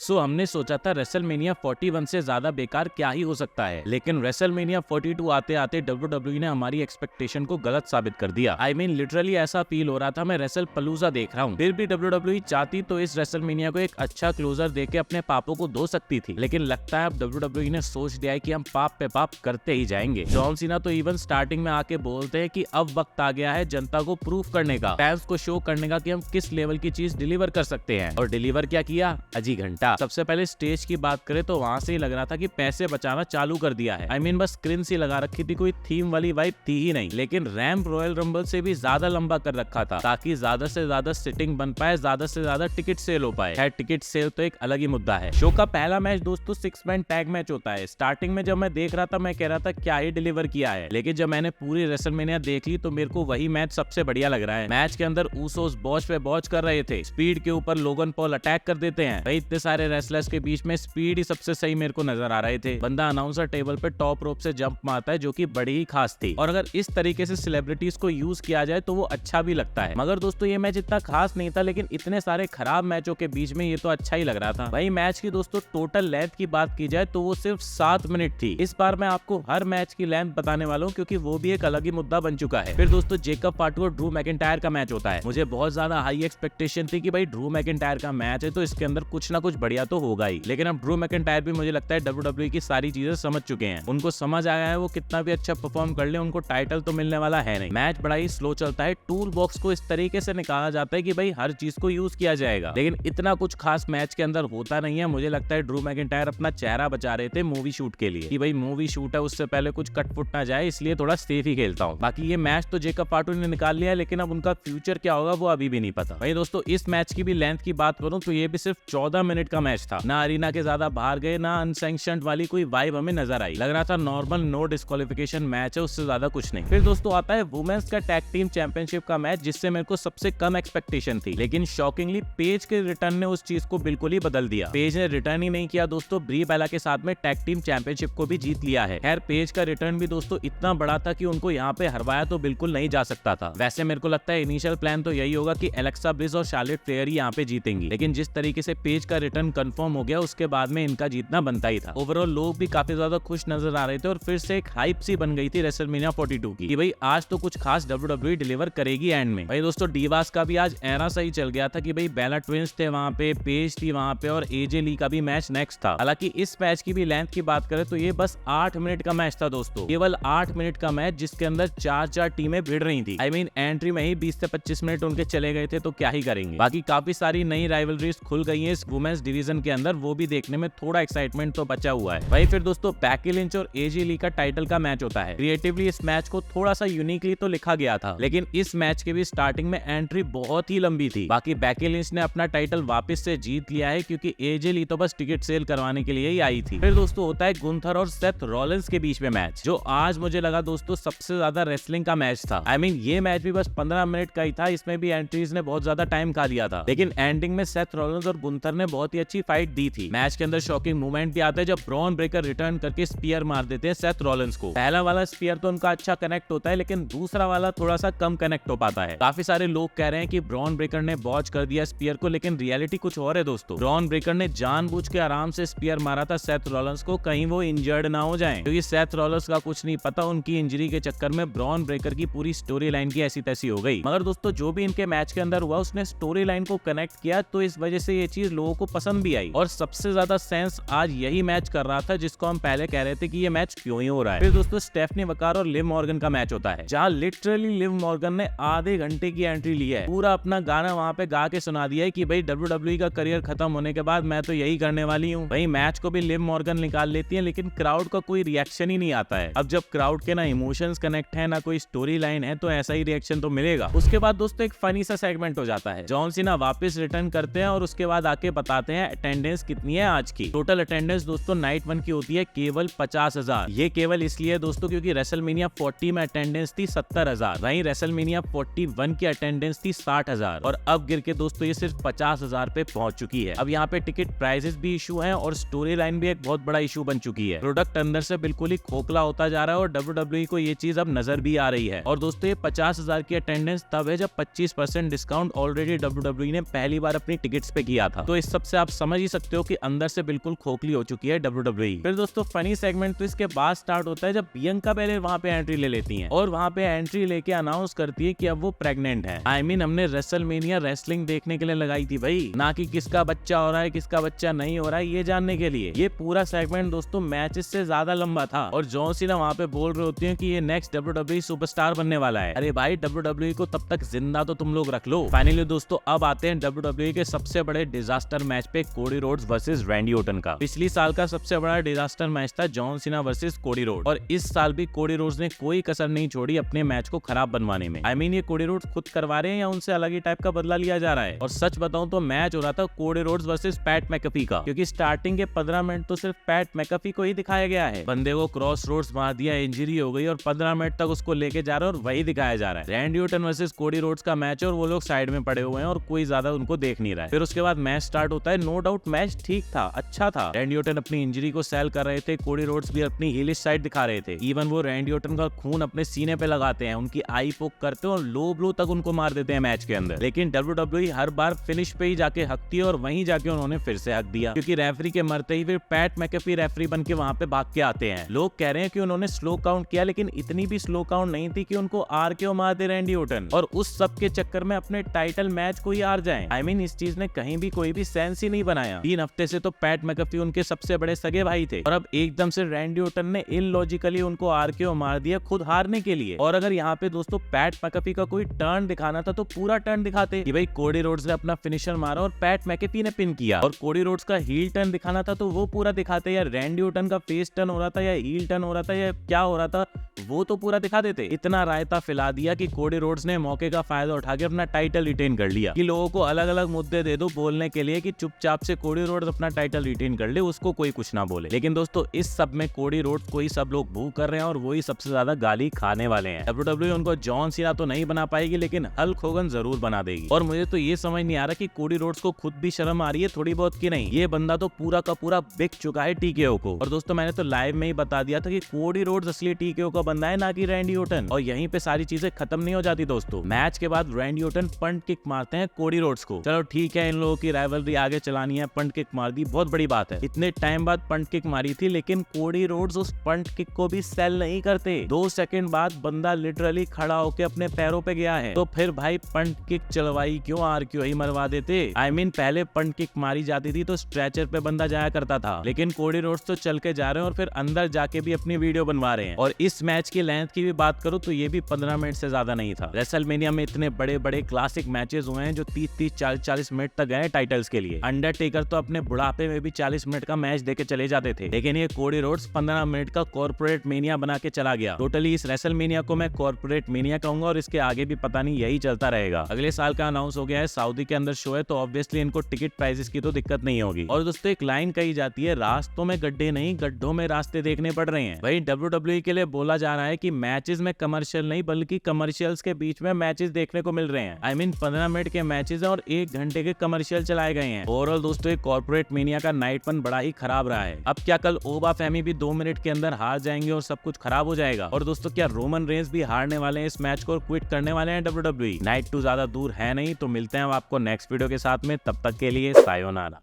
सो हमने सोचा था रेसलमेनिया 41 से ज्यादा बेकार क्या ही हो सकता है, लेकिन रेसलमेनिया 42 आते आते WWE ने हमारी एक्सपेक्टेशन को गलत साबित कर दिया। I mean लिटरली ऐसा फील हो रहा था मैं रेसल पलूजा देख रहा हूँ। फिर भी WWE चाहती तो इस रेसलमेनिया को एक अच्छा क्लोजर देके अपने पापों को धो सकती थी, लेकिन लगता है अब WWE ने सोच लिया है कि हम पाप पे पाप करते ही जाएंगे। जॉन सीना तो इवन स्टार्टिंग में आके बोलते हैं कि अब वक्त आ गया है जनता को प्रूफ करने का, फैंस को शो करने का कि हम किस लेवल की चीज डिलीवर कर सकते हैं। और डिलीवर क्या किया? अजी घंटा। सबसे पहले स्टेज की बात करें तो वहां से ही लग रहा था कि पैसे बचाना चालू कर दिया है। I mean बस स्क्रीन सी लगा रखी थी, कोई थीम वाली वाइब थी ही नहीं। लेकिन रैंप रॉयल रंबल से भी ज्यादा लंबा कर रखा था ताकि ज्यादा से ज्यादा सिटिंग बन पाए, ज्यादा से ज्यादा टिकट सेल हो पाए। खैर टिकट सेल तो एक अलग ही मुद्दा है। शो का पहला मैच दोस्तों 6 मैन टैग मैच होता है। स्टार्टिंग में जब मैं देख रहा था मैं कह रहा था क्या ही डिलीवर किया है, लेकिन जब मैंने पूरी रेसलमेनिया देख ली तो मेरे को वही मैच सबसे बढ़िया लग रहा है। मैच के अंदर ऊसोस बॉच पे बॉच कर रहे थे, स्पीड के ऊपर लोगन पॉल अटैक कर देते हैं। भाई इतने सारे रेसलर्स के बीच में स्पीड ही सबसे सही मेरे को नजर आ रहे थे। बंदा अनाउंसर टेबल पे टॉप रोप से जंप मारता है जो कि बड़ी ही खास थी, और अगर इस तरीके से सेलिब्रिटीज को यूज किया जाए तो वो अच्छा भी लगता है। मगर दोस्तों ये मैच इतना खास नहीं था, लेकिन इतने सारे खराब मैचों के बीच में ये तो अच्छा ही लग रहा था। भाई मैच की दोस्तों टोटल लेंथ की बात की जाए तो वो सिर्फ 7 मिनट थी। इस बार मैं आपको हर मैच की लेंथ बताने वाला हूँ क्योंकि वो भी एक अलग ही मुद्दा बन चुका है। फिर दोस्तों जेकब फाटू और ड्रू मैकिंटायर का मैच होता है। मुझे बहुत ज्यादा हाई एक्सपेक्टेशन थी कि भाई ड्रू मैकिंटायर का मैच है तो इसके अंदर कुछ ना कुछ बढ़िया तो होगा ही, लेकिन अब ड्रू मैकिंटायर भी मुझे लगता है WWE की सारी चीजें समझ चुके हैं। उनको समझ आ गया है वो कितना भी अच्छा परफॉर्म कर ले उनको टाइटल तो मिलने वाला है नहीं। मैच बड़ा ही स्लो चलता है, टूल बॉक्स को इस तरीके से निकाला जाता है कि भाई हर चीज को यूज किया जाएगा, लेकिन इतना कुछ खास मैच के अंदर होता नहीं है। मुझे लगता है ड्रू मैकिंटायर अपना चेहरा बचा रहे थे मूवी शूट के लिए कि भाई मूवी शूट है उससे पहले कुछ कट फुट ना जाए, इसलिए थोड़ा सेफ ही खेलता हूँ। बाकी ये मैच तो जेकब फाटू ने निकाल लिया है, लेकिन अब उनका फ्यूचर क्या होगा वो अभी भी नहीं पता। भाई दोस्तों इस मैच की भी लेंथ की बात करूं तो ये भी सिर्फ 14 मिनट का मैच था। ना अरीना के ज्यादा बाहर गए, ना अनसैंक्शन्ड वाली कोई वाइब हमें नजर आई। लग रहा था नॉर्मल नो डिस्क्वालिफिकेशन मैच है, उससे ज्यादा कुछ नहीं। फिर दोस्तों आता है वुमेन्स का टैग टीम चैंपियनशिप का मैच, जिससे मेरे को सबसे कम एक्सपेक्टेशन थी, लेकिन शॉकिंगली पेज के रिटर्न ने उस चीज को बिल्कुल ही बदल दिया। पेज ने रिटर्न ही नहीं किया दोस्तों, ब्री बेला के साथ में टैग टीम चैंपियनशिप को भी जीत लिया है। खैर पेज का रिटर्न भी दोस्तों इतना बड़ा था कि उनको यहाँ पे हरवाया तो बिल्कुल नहीं जा सकता था। वैसे मेरे को लगता है इनिशियल प्लान तो यही होगा कि एलेक्सा ब्लिस और शार्लेट फ्लेयर ही यहाँ पे जीतेंगी, लेकिन जिस तरीके से पेज का रिटर्न कंफर्म हो गया उसके बाद में इनका जीतना बनता ही था। ओवरऑल लोग भी काफी ज्यादा खुश नजर आ रहे थे और फिर से एक हाइप सी बन गई थी रेसलमेनिया 42 की कि भाई आज तो कुछ खास WWE डिलीवर करेगी एंड में। भाई दोस्तों डीवास का भी आज एरा सही चल गया था कि भाई बेला ट्विंस थे वहां पे, पेज थी वहां पे और एजे ली का भी मैच नेक्स्ट था। हालांकि इस मैच की भी लेंथ की बात करें तो ये बस 8 मिनट का मैच था दोस्तों, केवल 8 मिनट का मैच जिसके अंदर 4 टीमें भिड़ रही थी। I mean एंट्री में ही 20 से 25 मिनट उनके चले गए थे तो क्या ही करेंगे। बाकी काफी सारी नई राइवलरीज खुल गई है इस वुमेन्स डिवीजन के अंदर, वो भी देखने में थोड़ा एक्साइटमेंट तो बचा हुआ है। भाई फिर दोस्तों बैकी लिंच और एजे ली का टाइटल का मैच होता है। क्रिएटिवली इस मैच को थोड़ा सा यूनिकली तो लिखा गया था, लेकिन इस मैच के भी स्टार्टिंग में एंट्री बहुत ही लंबी थी। बाकी बैकी लिंच ने अपना टाइटल वापस से जीत लिया है क्योंकि एजे ली तो बस टिकट सेल करवाने के लिए ही आई थी। फिर दोस्तों होता है गुंथर और सेथ रॉलिंस के बीच में मैच, जो आज मुझे लगा दोस्तों सबसे ज्यादा रेसलिंग का मैच था। I mean ये मैच भी बस 15 मिनट का ही था, इसमें भी एंट्रीज ने बहुत ज्यादा टाइम खा लिया था, लेकिन एंडिंग में सेथ रॉलिंस और गुंथर ने बहुत ही अच्छी फाइट दी थी। मैच के अंदर शॉकिंग मूवमेंट भी आता है जब ब्रॉन ब्रेकर रिटर्न करके स्पीयर मार देते हैं सेथ रॉलिंस को। पहला वाला स्पीयर तो उनका अच्छा कनेक्ट होता है, लेकिन दूसरा वाला थोड़ा सा कम कनेक्ट हो पाता है। काफी सारे लोग कह रहे हैं कि ब्रॉन ब्रेकर ने बॉच कर दिया स्पीयर को, लेकिन रियलिटी कुछ और है दोस्तों। ब्रॉन ब्रेकर ने जानबूझ के आराम से स्पीयर मारा था सेथ रॉलिंस को, कहीं वो इंजर्ड ना हो जाएं, क्योंकि सेथ रॉलिंस का कुछ नहीं पता उनकी इंजरी के चक्कर में ब्रॉन ब्रेकर की पूरी स्टोरी लाइन की ऐसी तैसी हो गई। मगर दोस्तों जो भी इनके मैच के अंदर हुआ उसने स्टोरी लाइन को कनेक्ट किया, तो इस वजह से ये चीज लोगों को पसंद भी आई। और सबसे ज्यादा सेंस आज यही मैच कर रहा था जिसको हम पहले कह रहे थे कि ये मैच क्यों ही हो रहा है। फिर दोस्तों स्टेफनी वकार और लिव मॉर्गन का मैच होता है, जहां लिटरली लिव मॉर्गन ने आधे घंटे की एंट्री ली है, पूरा अपना गाना वहां पे गा के सुना दिया है कि भाई WWE का करियर खत्म होने के बाद मैं तो यही करने वाली हूँ। भाई मैच को भी लिव मॉर्गन निकाल लेती है, लेकिन क्राउड का कोई रिएक्शन ही नहीं आता है। अब जब क्राउड के ना इमोशंस कनेक्ट है ना कोई स्टोरी लाइन है तो ऐसा ही रिएक्शन तो मिलेगा। उसके बाद दोस्तों एक फनी सा सेगमेंट हो जाता है, जॉन सीना वापस रिटर्न करते हैं और उसके बाद आके बताते हैं अटेंडेंस कितनी है आज की। टोटल अटेंडेंस दोस्तों नाइट 1 की होती है केवल 50,000। ये केवल इसलिए दोस्तों क्योंकि रेसलमेनिया 40 में अटेंडेंस थी 70,000, वहीं रेसलमेनिया 41 की अटेंडेंस थी 60,000 और अब गिर के दोस्तों ये सिर्फ 50,000 पे पहुंच चुकी है। अब यहाँ पे टिकट प्राइसेस भी इशू है और स्टोरी लाइन भी एक बहुत बड़ा इशू बन चुकी है। प्रोडक्ट अंदर से बिल्कुल ही खोखला होता जा रहा है और WWE को ये चीज अब नजर भी आ रही है। और दोस्तों ये 50,000 की अटेंडेंस तब है जब 25% डिस्काउंट ऑलरेडी WWE ने पहली बार अपनी टिकट्स पे किया था। तो इस सब से आप समझ ही सकते हो कि अंदर से बिल्कुल खोखली हो चुकी है WWE। फिर दोस्तों फनी सेगमेंट तो इसके बाद स्टार्ट होता है जब बियंका बेलेर वहां पे एंट्री ले लेती हैं और वहां पे एंट्री लेके अनाउंस करती है कि अब वो प्रेग्नेंट है। हमने रेसलमेनिया रेसलिंग देखने के लिए लगाई थी भाई, ना कि किसका बच्चा हो रहा है किसका बच्चा नहीं हो रहा है ये जानने के लिए। ये पूरा सेगमेंट दोस्तों मैचेस से ज्यादा लंबा था और जॉन सीना वहां पे बोल रहे होते हैं कि ये नेक्स्ट WWE सुपरस्टार बनने वाला है। अरे भाई WWE को तब तक जिंदा तो तुम लोग रख लो। फाइनली दोस्तों अब आते हैं WWE के सबसे बड़े डिजास्टर मैच पे, Cody Rhodes versus Randy Orton का। पिछली साल का सबसे बड़ा डिजास्टर मैच था John Cena versus Cody Rhodes और इस साल भी कोडी रोड्स ने कोई कसर नहीं छोड़ी अपने मैच को खराब बनवाने में। ये कोडी रोड्स खुद करवा रहे हैं या उनसे अलग ही टाइप का बदला लिया जा रहा है। और सच बताऊं तो मैच हो रहा था Cody Rhodes versus PAT McAfee का, क्योंकि स्टार्टिंग के 15 मिनट तो सिर्फ पैट मैकफी को ही दिखाया गया है। बंदे को क्रॉस रोड्स मार दिया, इंजरी हो गई और 15 मिनट तक उसको लेके जा रहा है और वही दिखाया जा रहा है। Randy Orton versus Cody Rhodes का मैच और वो लोग साइड में पड़े हुए हैं और कोई ज्यादा उनको देख नहीं रहा है। फिर उसके बाद मैच स्टार्ट होता है। नो डाउट मैच ठीक था, अच्छा था। रैंडी ऑर्टन अपनी इंजरी को सेल कर रहे थे, कोडी रोड्स भी अपनी हीलिश साइड दिखा रहे थे। इवन वो रैंडी ऑर्टन का खून अपने सीने पे लगाते हैं, उनकी आई पोक करते हैं और लो ब्लो तक उनको मार देते हैं मैच के अंदर। लेकिन WWE हर बार फिनिश पे ही जाके हकती है और वहीं जाके उन्होंने फिर से हक दिया, क्योंकि रेफरी के मरते ही फिर पैट मैकफी रेफरी बन के वहां पे भाग के आते हैं। लोग कह रहे हैं कि उन्होंने स्लो काउंट किया, लेकिन इतनी भी स्लो काउंट नहीं थी कि उनको RKO मार दे रैंडी ऑर्टन और उस सब के चक्कर में अपने टाइटल मैच को ही हार जाए। इस चीज ने कहीं भी कोई भी सेंस ही नहीं बनाया। 3 हफ्ते से तो पैट मैकफी उनके सबसे बड़े सगे भाई थे और अब एकदम से रैंडी ऑर्टन ने इलॉजिकली उनको RKO मार दिया खुद हारने के लिए। और अगर यहाँ पे दोस्तों पैट मैकफी का कोई टर्न दिखाना था तो पूरा टर्न दिखाते कि भाई कोडी रोड्स ने अपना फिनिशर मारा और पैट मैकफी ने पिन किया, और कोडी रोड्स का हील टर्न दिखाना था तो वो पूरा दिखाते, या रैंडी ऑर्टन का फेस टर्न हो रहा था या हील टर्न हो रहा था या क्या हो रहा था वो तो पूरा दिखा देते। इतना रायता फैला दिया कि कोडी रोड्स ने मौके का फायदा उठा के अपना टाइटल रिटेन कर लिया कि लोगों को अलग अलग मुद्दे दे दो बोलने के लिए कि चुपचाप से कोडी रोड्स अपना टाइटल रिटेन कर ले, उसको कोई कुछ ना बोले। लेकिन दोस्तों इस सब में कोडी रोड्स को ही सब लोग बू कर रहे हैं और वही सबसे ज्यादा गाली खाने वाले हैं। WWE उनको जॉन सीना तो नहीं बना पाएगी लेकिन हल्क होगन जरूर बना देगी। और मुझे तो ये समझ नहीं आ रहा कि कोडी रोड्स को खुद भी शर्म आ रही है थोड़ी बहुत की नहीं। ये बंदा तो पूरा का पूरा बिक चुका है TKO को। और दोस्तों मैंने तो लाइव में ही बता दिया था कि कोडी रोड्स असली TKO का बंदा है, ना कि रैंडी ऑर्टन। और यहीं पे सारी चीजें खत्म नहीं हो जाती दोस्तों। मैच के बाद रैंडी ऑर्टन पंट किक मारते हैं कोडी रोड्स को। चलो ठीक है, इन लोगों की राइवलरी आगे चलानी है, पंट किक मार दी, बहुत बड़ी बात है। इतने टाइम बाद पंट किक मारी थी, लेकिन कोडी रोड्स उस पंट किक को भी सेल नहीं करते। 2 सेकंड बाद बंदा लिटरली खड़ा होकर अपने पैरों पे गया है, तो फिर भाई पंट किक चलवाई क्यों, RKO ही मरवा देते। पहले पंट किक मारी जाती थी तो स्ट्रेचर पे बंदा जाया करता था, लेकिन कोडी रोड्स तो चल के जा रहे हैं और फिर अंदर जाके भी अपनी वीडियो बनवा रहे हैं। और इस मैच की लेंथ की भी बात करूं तो ये भी 15 मिनट से ज्यादा नहीं था। रेसलमेनिया में इतने बड़े बड़े क्लासिक मैचेस हुए हैं जो 30-30, 40-40 मिनट तक गए टाइटल्स के लिए। अंडरटेकर तो अपने बुढ़ापे में भी 40 मिनट का मैच देके चले जाते थे, लेकिन ये कोडी रोड्स 15 मिनट का कॉर्पोरेट मेनिया बना के चला गया। टोटली इस रेसलमेनिया को मैं कॉर्पोरेट मेनिया कहूंगा और इसके आगे भी पता नहीं यही चलता रहेगा। अगले साल का अनाउंस हो गया है, सऊदी के अंदर शो है, तो ऑब्वियसली इनको टिकट प्राइसेस की तो दिक्कत नहीं होगी। और दोस्तों एक लाइन कही जाती है, रास्तों में गड्ढे नहीं गड्ढों में रास्ते देखने पड़ रहे हैं। वही WWE के लिए बोला जा रहा है कि मैचेस में कमर्शियल नहीं बल्कि कमर्शियल्स के बीच में मैचेस देखने को मिल रहे हैं। 15 मिनट के मैचेस हैं और 1 घंटे के कमर्शियल चलाए गए हैं। ओवरऑल दोस्तों एक कॉर्पोरेट मेनिया का नाइटपन बड़ा ही खराब रहा है। अब क्या कल ओबा फैमी भी 2 मिनट के अंदर हार जाएंगे और सब कुछ खराब हो जाएगा? और दोस्तों क्या रोमन रेंस भी हारने वाले हैं इस मैच को और क्विट करने वाले हैं WWE? नाइट 2 ज्यादा दूर है नहीं, तो मिलते हैं आपको नेक्स्ट वीडियो के साथ में। तब तक के लिए सायोनारा।